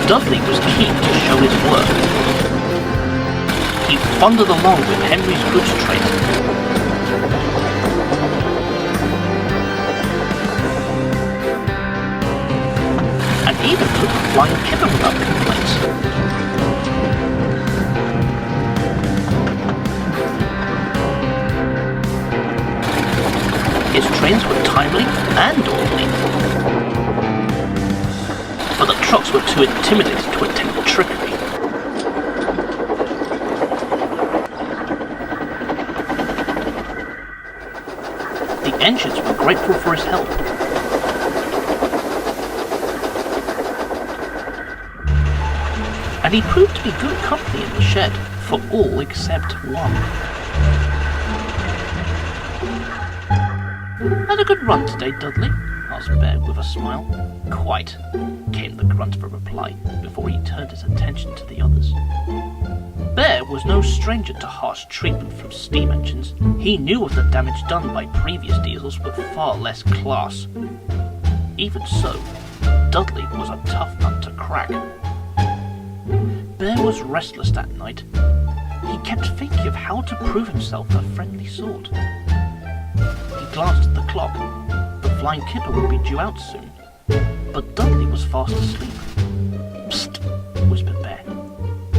Dudley was keen to show his work. He thundered along with Henry's goods train, and even took the flying kipper without complaints. His trains were timely and orderly, but the trucks were too intimidated to attempt the trickery. The engines were grateful for his help. And he proved to be good company in the shed, for all except one. Had a good run today, Dudley? Asked Bear with a smile. Quite, came the grunt of a reply, before he turned his attention to the others. Bear was no stranger to harsh treatment from steam engines. He knew of the damage done by previous diesels with far less class. Even so, Dudley was a tough nut to crack. Bear was restless that night. He kept thinking of how to prove himself a friendly sort. He glanced at the clock. The flying kipper would be due out soon. But Dudley was fast asleep. Psst, whispered Bear.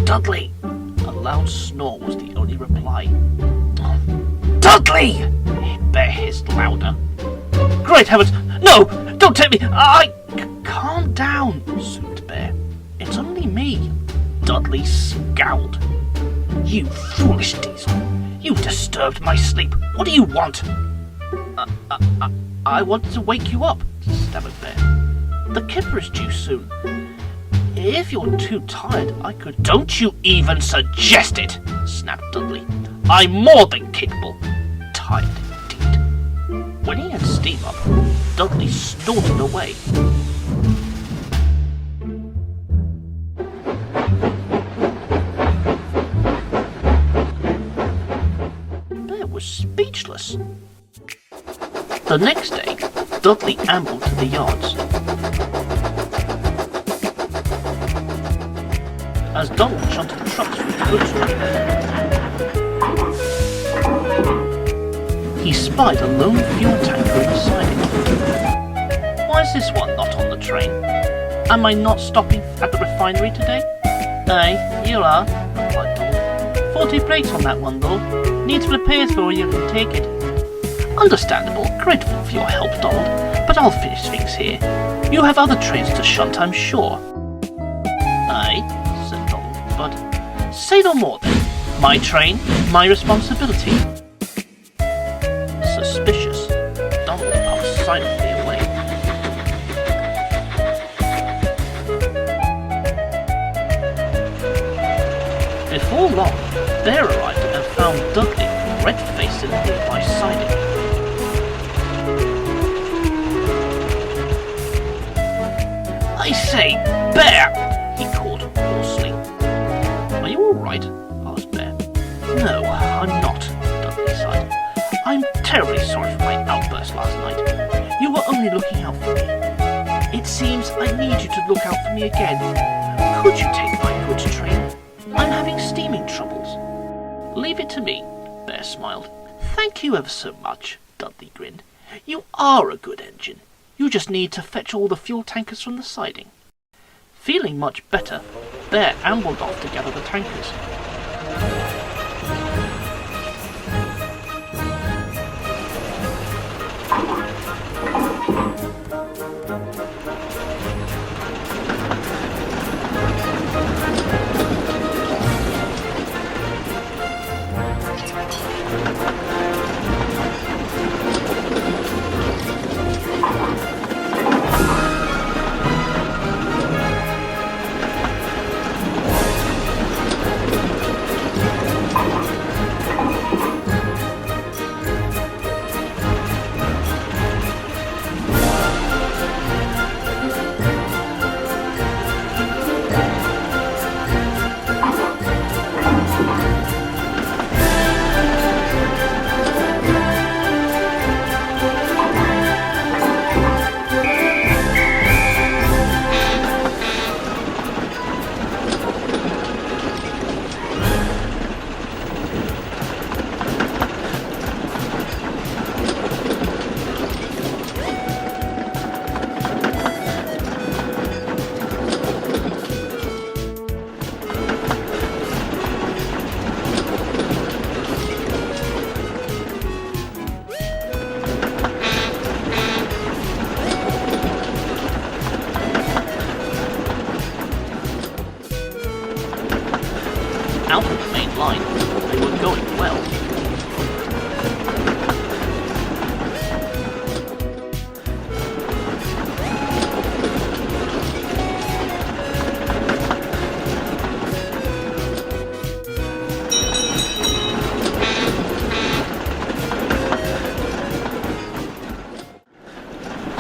Dudley! A loud snore was the only reply. Dudley! Bear hissed louder. Great heavens! No! Don't take me! Calm down, soothed Bear. It's only me. Dudley scowled. You foolish diesel! You disturbed my sleep. What do you want? I wanted to wake you up, stammered Bear. The kipper is due soon. If you're too tired, I could... Don't you even suggest it, snapped Dudley. I'm more than capable. Tired, indeed. When he had steam up, Dudley snorted away. Bear was speechless. The next day, Dudley ambled to the yards. As Donald shunted the trucks with the goods train, he spied a lone fuel tanker in the siding. Why is this one not on the train? Am I not stopping at the refinery today? Aye, you are, replied Donald. 40 plates on that one, though. Needs repairs before you can take it. Understandable, grateful for your help, Donald, but I'll finish things here. You have other trains to shunt, I'm sure. Aye, said Donald, but say no more then. My train, my responsibility. Suspicious, Donald puffed silently away. Before long, Bear arrived and found Dudley red-faced in the nearby siding. I say, Bear! He called hoarsely. Are you alright? Asked Bear. No, I'm not, Dudley sighed. I'm terribly sorry for my outburst last night. You were only looking out for me. It seems I need you to look out for me again. Could you take my goods train? I'm having steaming troubles. Leave it to me, Bear smiled. Thank you ever so much, Dudley grinned. You are a good engine. You just need to fetch all the fuel tankers from the siding. Feeling much better, Bear ambled off to gather the tankers.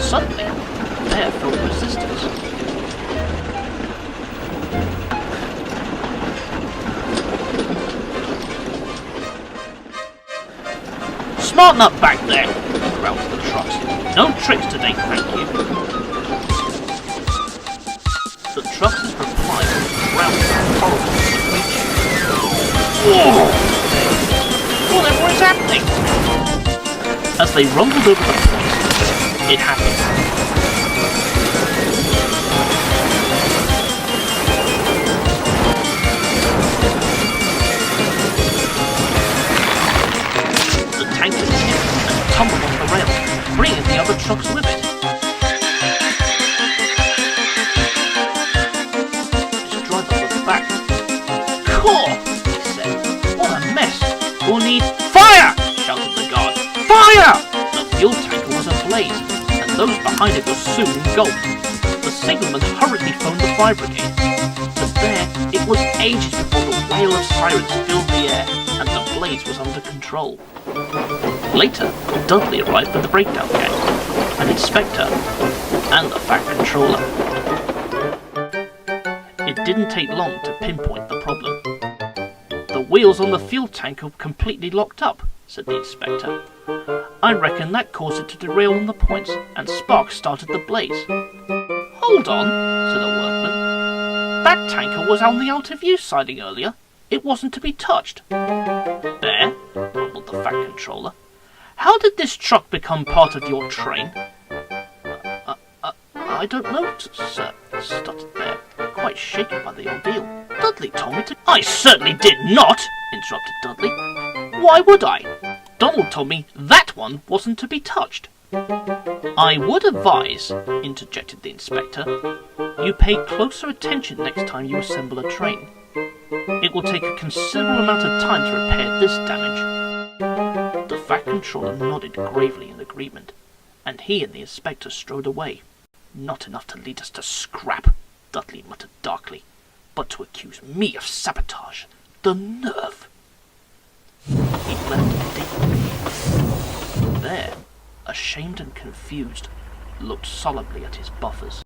suddenly, the bear felt resistance. Smarten up back there, growled the trucks. No tricks today, thank you. The trucks' reply growled horrible screeching. Whoa! Whatever is happening? As they rumbled over the point, it happened. The tanker tipped and tumbled off the rail, bringing the other trucks with it. His driver looked back. "Caw!" he said. "What a mess! We'll need fire!" shouted the guard. "Fire!" The fuel tanker was ablaze, and those behind it were soon engulfed. The signalman hurriedly phoned the fire brigade. But there, it was ages before the wail of sirens filled the air, and the blaze was under control. Later, Dudley arrived with the breakdown gang, an inspector, and the Fat Controller. It didn't take long to pinpoint the problem. "The wheels on the fuel tank are completely locked up," said the inspector. "I reckon that caused it to derail on the points, and sparks started the blaze." "Hold on," said a workman. "That tanker was on the out-of-use siding earlier. It wasn't to be touched." "Bear," rumbled the Fat Controller, "how did this truck become part of your train?" I don't know, sir," stuttered Bear, quite shaken by the ordeal. "Dudley told me to—" "I certainly did not," interrupted Dudley. "Why would I? Donald told me that one wasn't to be touched." "I would advise," interjected the inspector, "you pay closer attention next time you assemble a train. It will take a considerable amount of time to repair this damage." The Fat Controller nodded gravely in agreement, and he and the inspector strode away. "Not enough to lead us to scrap," Dudley muttered darkly, "but to accuse me of sabotage. The nerve!" He left deeply. There, ashamed and confused, looked solemnly at his buffers.